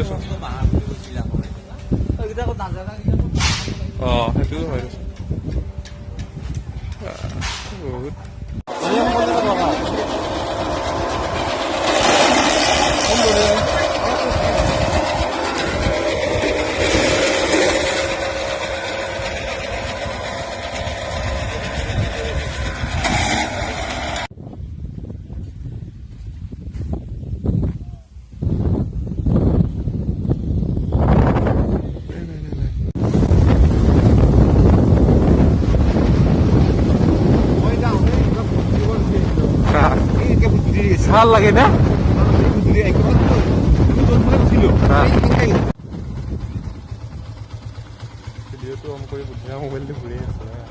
দেচোন সেইটোও হয় দেচোন বহুত ভাল লাগে না ভিডিঅ'টো অন কৰি বুঢ়া মোবাইলটো ঘূৰি আছে